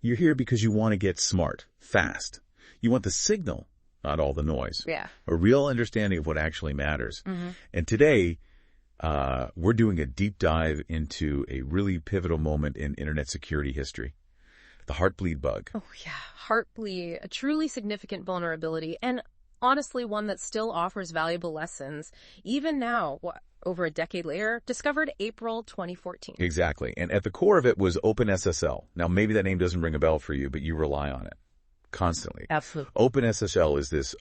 You're here because you want to get smart, fast. You want the signal, not all the noise. Yeah. A real understanding of what actually matters. Mm-hmm. And today, we're doing a deep dive into a really pivotal moment in internet security history. The Heartbleed bug. Oh, yeah. Heartbleed, a truly significant vulnerability, and honestly one that still offers valuable lessons, even now, over a decade later, discovered April 2014. Exactly. And at the core of it was OpenSSL. Now, maybe that name doesn't ring a bell for you, but you rely on it constantly. Absolutely. OpenSSL is this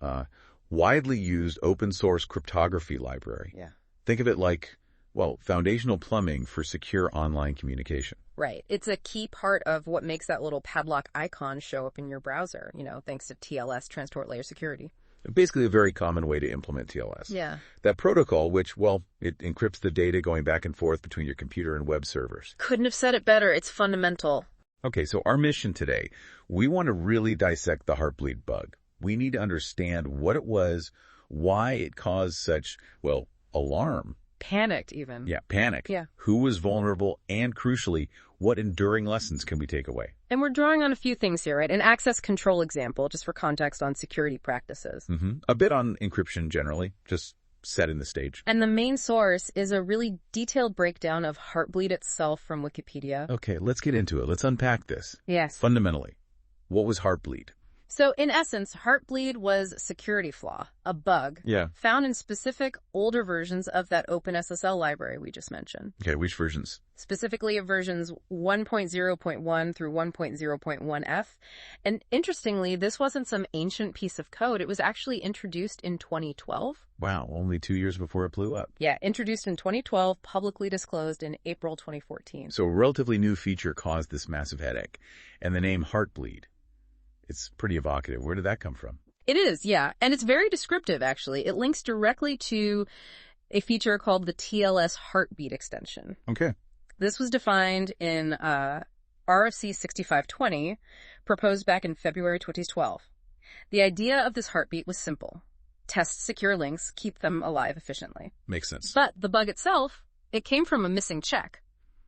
widely used open source cryptography library. Yeah. Think of it like, well, foundational plumbing for secure online communication. Right. It's a key part of what makes that little padlock icon show up in your browser, thanks to TLS, transport layer security. Basically a very common way to implement TLS. Yeah. That protocol, which, well, it encrypts the data going back and forth between your computer and web servers. Couldn't have said it better. It's fundamental. Okay, so our mission today, we want to really dissect the Heartbleed bug. We need to understand what it was, why it caused such, well, alarm. Panicked, even. Yeah, panic. Yeah. Who was vulnerable, and crucially, what enduring lessons can we take away? And we're drawing on a few things here, right? An access control example, just for context on security practices. Mm-hmm. A bit on encryption generally, just setting the stage. And the main source is a really detailed breakdown of Heartbleed itself from Wikipedia. Okay, let's get into it. Let's unpack this. Yes. Fundamentally, what was Heartbleed? So, in essence, Heartbleed was a security flaw, a bug, found in specific older versions of that OpenSSL library we just mentioned. Okay, which versions? Specifically of versions 1.0.1 through 1.0.1f. And interestingly, this wasn't some ancient piece of code. It was actually introduced in 2012. Wow, only 2 years before it blew up. Yeah, introduced in 2012, publicly disclosed in April 2014. So a relatively new feature caused this massive headache. And the name Heartbleed. It's pretty evocative. Where did that come from? It is, yeah. And it's very descriptive, actually. It links directly to a feature called the TLS heartbeat extension. Okay. This was defined in RFC 6520, proposed back in February 2012. The idea of this heartbeat was simple. Test secure links, keep them alive efficiently. Makes sense. But the bug itself, it came from a missing check.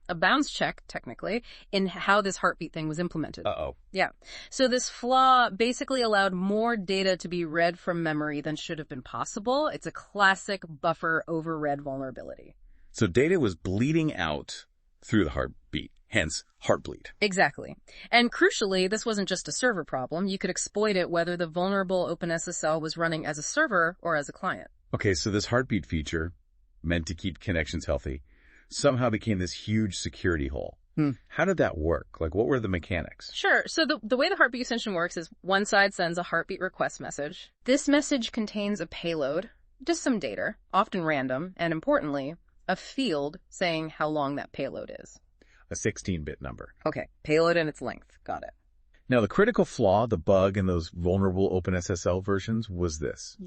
A bounds check, technically, in how this heartbeat thing was implemented. Uh-oh. Yeah. So this flaw basically allowed more data to be read from memory than should have been possible. It's a classic buffer overread vulnerability. So data was bleeding out through the heartbeat, hence Heartbleed. Exactly. And crucially, this wasn't just a server problem. You could exploit it whether the vulnerable OpenSSL was running as a server or as a client. Okay, so this heartbeat feature, meant to keep connections healthy, somehow became this huge security hole. How did that work? Like, what were the mechanics? Sure. So the way the heartbeat extension works is one side sends a heartbeat request message. This message contains a payload, just some data, often random, and importantly, a field saying how long that payload is. A 16-bit number. Okay, payload and its length. Got it. Now, the critical flaw, the bug in those vulnerable OpenSSL versions was this. Yeah.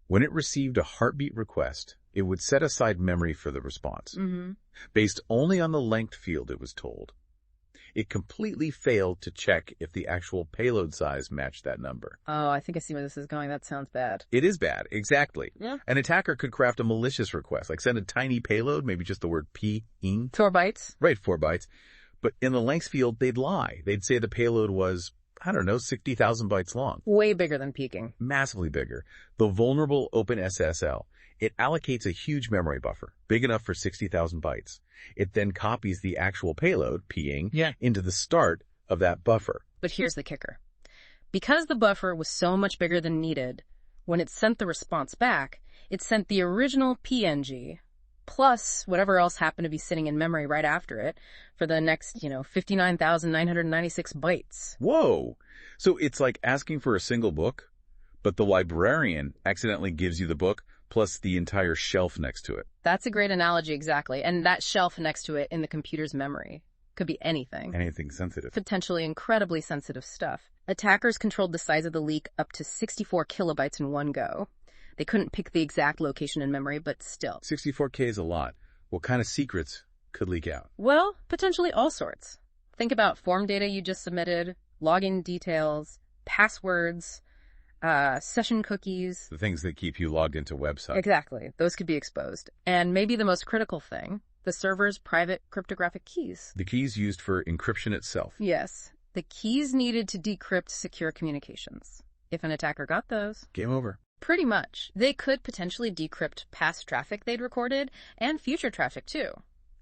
When it received a heartbeat request, it would set aside memory for the response. Based only on the length field, it was told. It completely failed to check if the actual payload size matched that number. Oh, I think I see where this is going. That sounds bad. It is bad, exactly. Yeah. An attacker could craft a malicious request, like send a tiny payload, maybe just the word p-ing. 4 bytes? Right, 4 bytes. But in the length field, they'd lie. They'd say the payload was, 60,000 bytes long. Way bigger than peaking. Massively bigger. The vulnerable OpenSSL, it allocates a huge memory buffer, big enough for 60,000 bytes. It then copies the actual payload, ping, into the start of that buffer. But here's the kicker. Because the buffer was so much bigger than needed, when it sent the response back, it sent the original PNG, plus whatever else happened to be sitting in memory right after it, for the next, 59,996 bytes. Whoa! So it's like asking for a single book, but the librarian accidentally gives you the book plus the entire shelf next to it. That's a great analogy, exactly. And that shelf next to it in the computer's memory could be anything. Anything sensitive. Potentially incredibly sensitive stuff. Attackers controlled the size of the leak up to 64 kilobytes in one go. They couldn't pick the exact location in memory, but still. 64K is a lot. What kind of secrets could leak out? Well, potentially all sorts. Think about form data you just submitted, login details, passwords, session cookies. The things that keep you logged into websites. Exactly. Those could be exposed. And maybe the most critical thing, the server's private cryptographic keys. The keys used for encryption itself. Yes. the keys needed to decrypt secure communications. If an attacker got those, game over. Pretty much. They could potentially decrypt past traffic they'd recorded and future traffic too.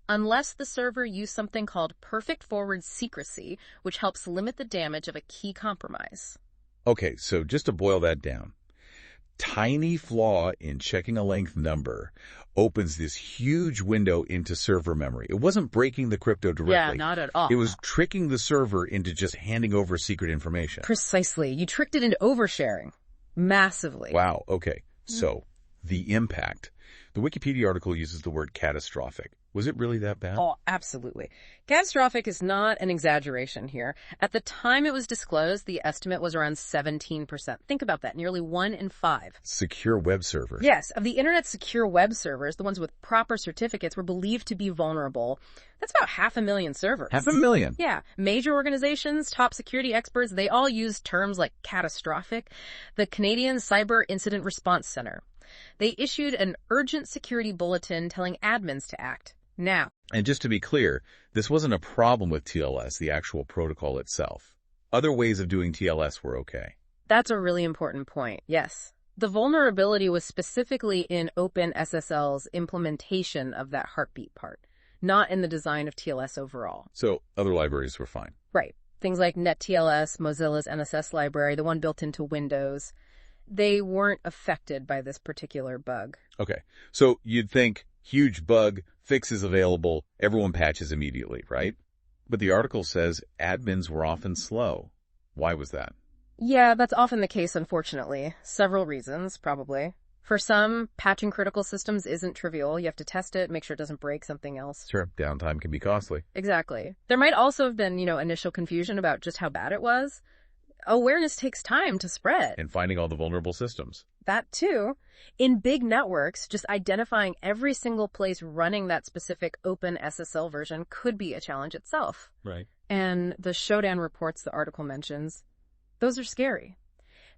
Unless the server used something called perfect forward secrecy, which helps limit the damage of a key compromise. Okay, so just to boil that down, tiny flaw in checking a length number opens this huge window into server memory. It wasn't breaking the crypto directly. Yeah, not at all. It was tricking the server into just handing over secret information. Precisely. You tricked it into oversharing. Massively. Wow, okay. So, the impact. The Wikipedia article uses the word catastrophic. Was it really that bad? Oh, absolutely. Catastrophic is not an exaggeration here. At the time it was disclosed, the estimate was around 17%. Think about that, nearly 1 in 5. Secure web servers. Yes, of the Internet's secure web servers, the ones with proper certificates were believed to be vulnerable. That's about 500,000 servers. 500,000? Yeah. Major organizations, top security experts, they all use terms like catastrophic. The Canadian Cyber Incident Response Center, they issued an urgent security bulletin telling admins to act now. And just to be clear, this wasn't a problem with TLS, the actual protocol itself. Other ways of doing TLS were okay. That's a really important point, yes. The vulnerability was specifically in OpenSSL's implementation of that heartbeat part, not in the design of TLS overall. So other libraries were fine. Right. Things like NetTLS, Mozilla's NSS library, the one built into Windows, they weren't affected by this particular bug. Okay. So you'd think, huge bug, fixes available, everyone patches immediately, right? But the article says admins were often slow. Why was that? Yeah, that's often the case, unfortunately. Several reasons, probably. For some, patching critical systems isn't trivial. You have to test it, make sure it doesn't break something else. Sure, downtime can be costly. Exactly. There might also have been, initial confusion about just how bad it was. Awareness takes time to spread. And finding all the vulnerable systems. That too. In big networks, just identifying every single place running that specific open SSL version could be a challenge itself. Right. And the Shodan reports the article mentions, those are scary.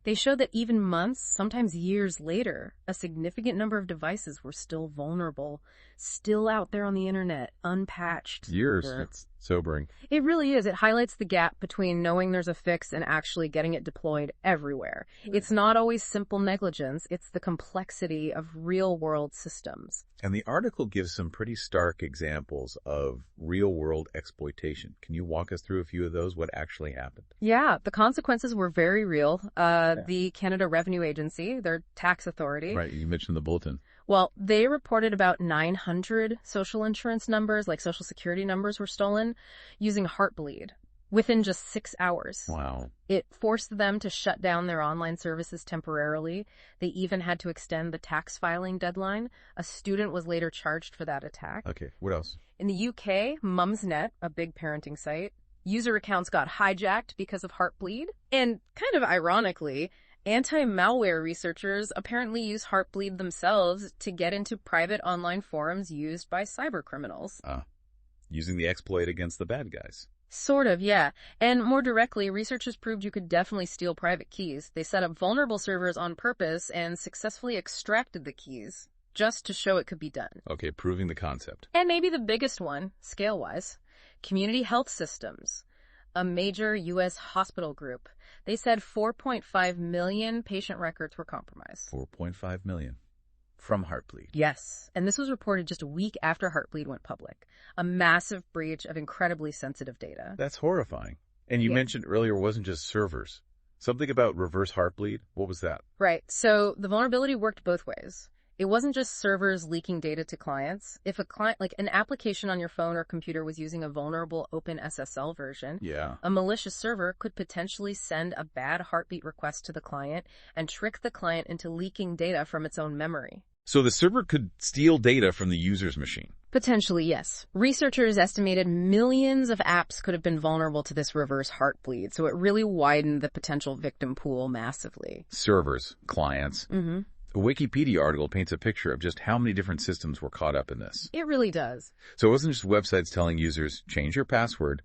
They show that even months, sometimes years later, a significant number of devices were still vulnerable, still out there on the internet, unpatched. Years. That's sobering. It really is. It highlights the gap between knowing there's a fix and actually getting it deployed everywhere. It's not always simple negligence. It's the complexity of real-world systems. And the article gives some pretty stark examples of real-world exploitation. Can you walk us through a few of those? What actually happened? Yeah, the consequences were very real. The Canada Revenue Agency, their tax authority. Right, you mentioned the bulletin. Well, they reported about 900 social insurance numbers, like social security numbers, were stolen using Heartbleed within just 6 hours. Wow. It forced them to shut down their online services temporarily. They even had to extend the tax filing deadline. A student was later charged for that attack. Okay, what else? In the UK, Mumsnet, a big parenting site, user accounts got hijacked because of Heartbleed. And kind of ironically, anti-malware researchers apparently use Heartbleed themselves to get into private online forums used by cybercriminals. Using the exploit against the bad guys. Sort of, yeah. And more directly, researchers proved you could definitely steal private keys. They set up vulnerable servers on purpose and successfully extracted the keys, just to show it could be done. Okay, proving the concept. And maybe the biggest one, scale-wise, community health systems. A major U.S. hospital group. They said 4.5 million patient records were compromised. 4.5 million. From Heartbleed. Yes. And this was reported just a week after Heartbleed went public. A massive breach of incredibly sensitive data. That's horrifying. And you mentioned earlier it wasn't just servers. Something about reverse Heartbleed? What was that? Right. So the vulnerability worked both ways. It wasn't just servers leaking data to clients. If a client, like an application on your phone or computer was using a vulnerable OpenSSL version, a malicious server could potentially send a bad heartbeat request to the client and trick the client into leaking data from its own memory. So the server could steal data from the user's machine? Potentially, yes. Researchers estimated millions of apps could have been vulnerable to this reverse Heartbleed, so it really widened the potential victim pool massively. Servers, clients. A Wikipedia article paints a picture of just how many different systems were caught up in this. It really does. So it wasn't just websites telling users, change your password.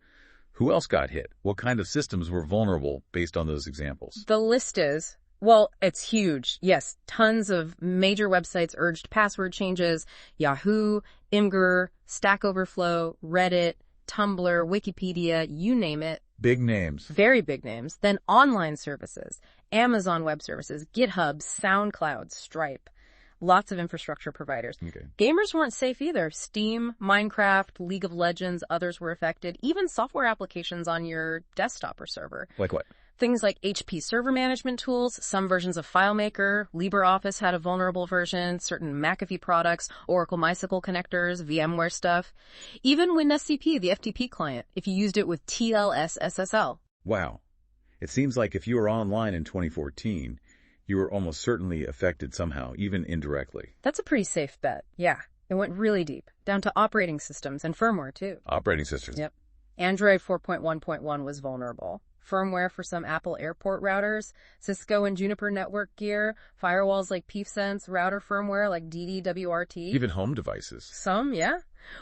Who else got hit? What kind of systems were vulnerable based on those examples? The list is, well, it's huge. Yes, tons of major websites urged password changes. Yahoo, Imgur, Stack Overflow, Reddit, Tumblr, Wikipedia, you name it. Big names. Very big names. Then online services, Amazon Web Services, GitHub, SoundCloud, Stripe. Lots of infrastructure providers. Okay. Gamers weren't safe either. Steam, Minecraft, League of Legends, others were affected. Even software applications on your desktop or server. Like what? Things like HP server management tools, some versions of FileMaker, LibreOffice had a vulnerable version, certain McAfee products, Oracle MySQL connectors, VMware stuff. Even WinSCP, the FTP client, if you used it with TLS SSL. Wow. It seems like if you were online in 2014, you were almost certainly affected somehow, even indirectly. That's a pretty safe bet. Yeah. It went really deep, down to operating systems and firmware too. Operating systems. Yep. Android 4.1.1 was vulnerable. Firmware for some Apple airport routers, Cisco and Juniper network gear, firewalls like pfSense, router firmware like DDWRT. Even home devices. Some, yeah.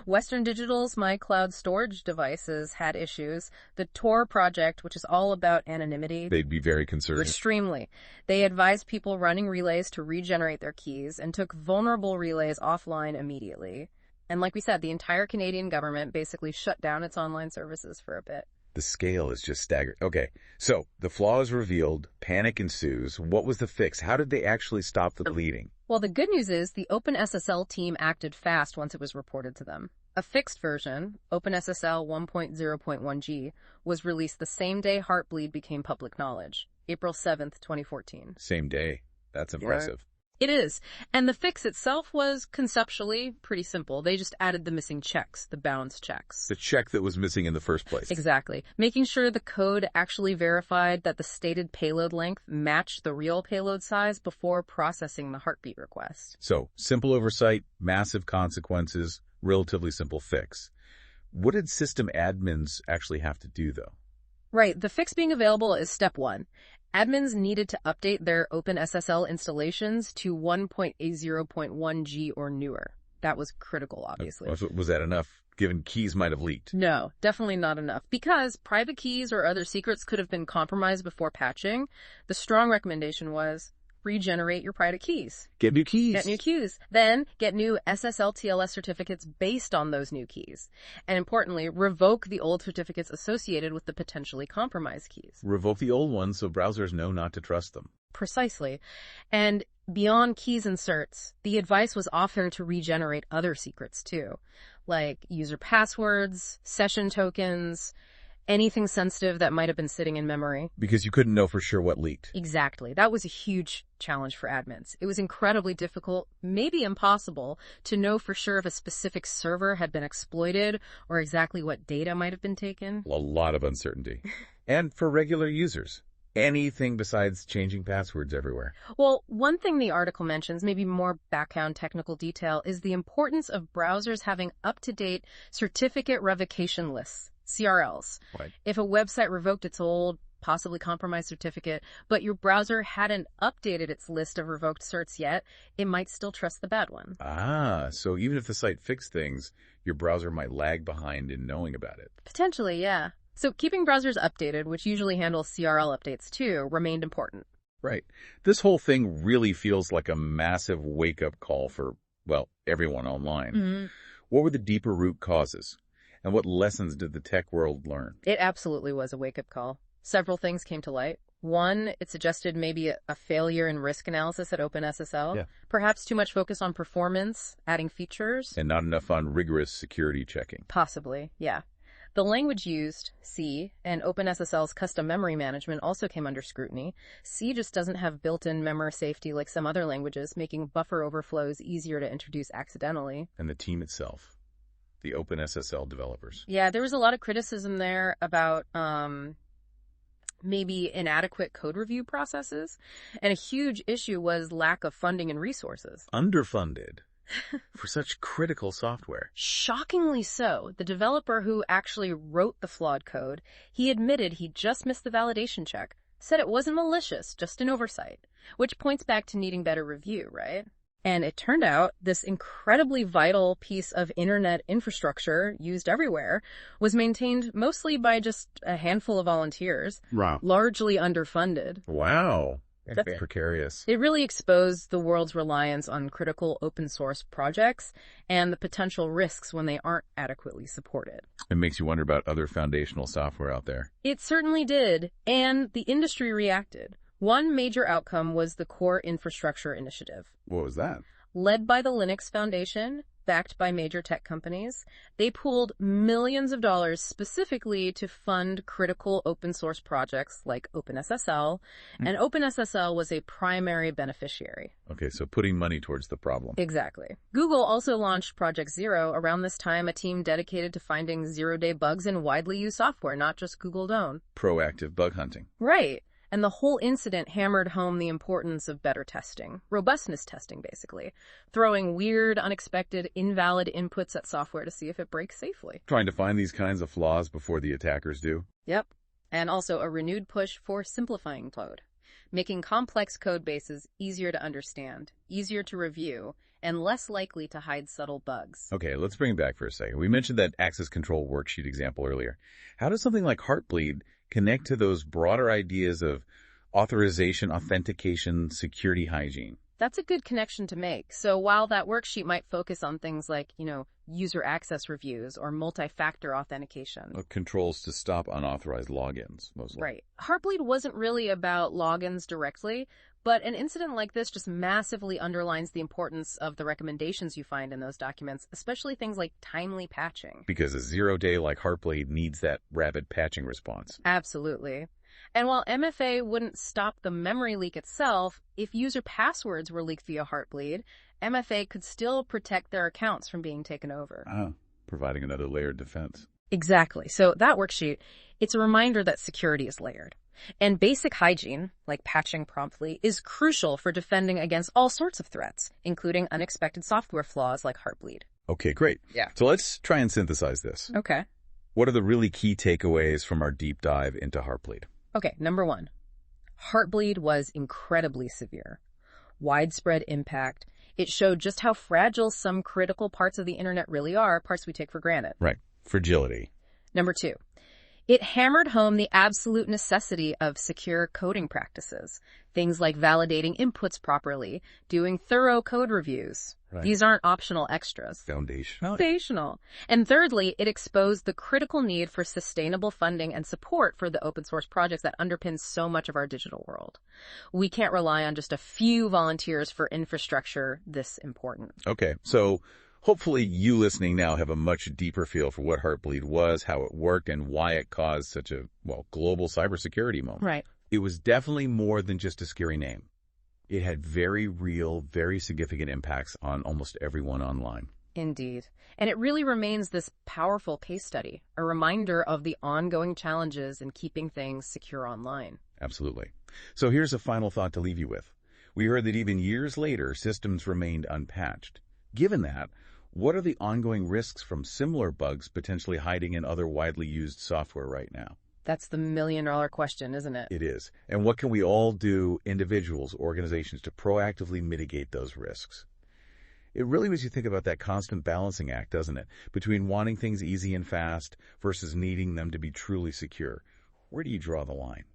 Western Digital's My Cloud storage devices had issues. The Tor project, which is all about anonymity. They'd be very concerned. Extremely. They advised people running relays to regenerate their keys and took vulnerable relays offline immediately. And like we said, the entire Canadian government basically shut down its online services for a bit. The scale is just staggering. Okay, so the flaw is revealed, panic ensues. What was the fix? How did they actually stop the bleeding? Well, the good news is the OpenSSL team acted fast once it was reported to them. A fixed version, OpenSSL 1.0.1G, was released the same day Heartbleed became public knowledge, April 7th, 2014. Same day. That's impressive. It is. And the fix itself was conceptually pretty simple. They just added the missing checks, the bounds checks. The check that was missing in the first place. Exactly. Making sure the code actually verified that the stated payload length matched the real payload size before processing the heartbeat request. So, simple oversight, massive consequences, relatively simple fix. What did system admins actually have to do, though? Right. The fix being available is step one. Admins needed to update their OpenSSL installations to 1.80.1G or newer. That was critical, obviously. Was that enough, given keys might have leaked? No, definitely not enough. Because private keys or other secrets could have been compromised before patching, the strong recommendation was regenerate your private keys. Get new keys. Get new keys. Then get new SSL TLS certificates based on those new keys. And importantly, revoke the old certificates associated with the potentially compromised keys. Revoke the old ones so browsers know not to trust them. Precisely. And beyond keys and certs, the advice was often to regenerate other secrets too, like user passwords, session tokens, anything sensitive that might have been sitting in memory. Because you couldn't know for sure what leaked. Exactly. That was a huge challenge for admins. It was incredibly difficult, maybe impossible, to know for sure if a specific server had been exploited or exactly what data might have been taken. A lot of uncertainty. And for regular users, anything besides changing passwords everywhere. Well, one thing the article mentions, maybe more background technical detail, is the importance of browsers having up-to-date certificate revocation lists. CRLs. Right. If a website revoked its old, possibly compromised certificate, but your browser hadn't updated its list of revoked certs yet, it might still trust the bad one. Ah, so even if the site fixed things, your browser might lag behind in knowing about it. Potentially, yeah. So keeping browsers updated, which usually handles CRL updates too, remained important. Right. This whole thing really feels like a massive wake-up call for, well, everyone online. Mm-hmm. What were the deeper root causes? And what lessons did the tech world learn? It absolutely was a wake-up call. Several things came to light. One, it suggested maybe a failure in risk analysis at OpenSSL. Yeah. Perhaps too much focus on performance, adding features. And not enough on rigorous security checking. Possibly, yeah. The language used, C, and OpenSSL's custom memory management also came under scrutiny. C just doesn't have built-in memory safety like some other languages, making buffer overflows easier to introduce accidentally. And the team itself. The OpenSSL developers. Yeah, there was a lot of criticism there about maybe inadequate code review processes. And a huge issue was lack of funding and resources. Underfunded for such critical software. Shockingly so. The developer who actually wrote the flawed code, he admitted he just missed the validation check. Said it wasn't malicious, just an oversight. Which points back to needing better review, right? And it turned out this incredibly vital piece of internet infrastructure used everywhere was maintained mostly by just a handful of volunteers. Wow. Largely underfunded. Wow. That's precarious. It really exposed the world's reliance on critical open source projects and the potential risks when they aren't adequately supported. It makes you wonder about other foundational software out there. It certainly did, and the industry reacted. One major outcome was the Core Infrastructure Initiative. What was that? Led by the Linux Foundation, backed by major tech companies, they pooled millions of dollars specifically to fund critical open source projects like OpenSSL, and OpenSSL was a primary beneficiary. Okay, so putting money towards the problem. Exactly. Google also launched Project Zero, around this time a team dedicated to finding zero-day bugs in widely used software, not just Google's own. Proactive bug hunting. Right. And the whole incident hammered home the importance of better testing, robustness testing, basically, throwing weird, unexpected, invalid inputs at software to see if it breaks safely. Trying to find these kinds of flaws before the attackers do. Yep. And also a renewed push for simplifying code, making complex code bases easier to understand, easier to review, and less likely to hide subtle bugs. Okay, let's bring it back for a second. We mentioned that access control worksheet example earlier. How does something like Heartbleed connect to those broader ideas of authorization, authentication, security hygiene? That's a good connection to make. So while that worksheet might focus on things like, user access reviews or multi-factor authentication. Controls to stop unauthorized logins, mostly. Right. Heartbleed wasn't really about logins directly, but an incident like this just massively underlines the importance of the recommendations you find in those documents, especially things like timely patching. Because a zero-day like Heartbleed needs that rapid patching response. Absolutely. And while MFA wouldn't stop the memory leak itself, if user passwords were leaked via Heartbleed, MFA could still protect their accounts from being taken over. Providing another layered defense. Exactly. So that worksheet, it's a reminder that security is layered. And basic hygiene, like patching promptly, is crucial for defending against all sorts of threats, including unexpected software flaws like Heartbleed. Okay, great. Yeah. So let's try and synthesize this. Okay. What are the really key takeaways from our deep dive into Heartbleed? Okay, number one, Heartbleed was incredibly severe. Widespread impact. It showed just how fragile some critical parts of the internet really are, parts we take for granted. Right. Fragility. Number two, it hammered home the absolute necessity of secure coding practices. Things like validating inputs properly, doing thorough code reviews. Right. These aren't optional extras. Foundational. And thirdly, it exposed the critical need for sustainable funding and support for the open source projects that underpin so much of our digital world. We can't rely on just a few volunteers for infrastructure this important. Okay, so hopefully you listening now have a much deeper feel for what Heartbleed was, how it worked, and why it caused such a, global cybersecurity moment. Right. It was definitely more than just a scary name. It had very real, very significant impacts on almost everyone online. Indeed. And it really remains this powerful case study, a reminder of the ongoing challenges in keeping things secure online. Absolutely. So here's a final thought to leave you with. We heard that even years later, systems remained unpatched. Given that, what are the ongoing risks from similar bugs potentially hiding in other widely used software right now? That's the million-dollar question, isn't it? It is. And what can we all do, individuals, organizations, to proactively mitigate those risks? It really makes you think about that constant balancing act, doesn't it? Between wanting things easy and fast versus needing them to be truly secure. Where do you draw the line?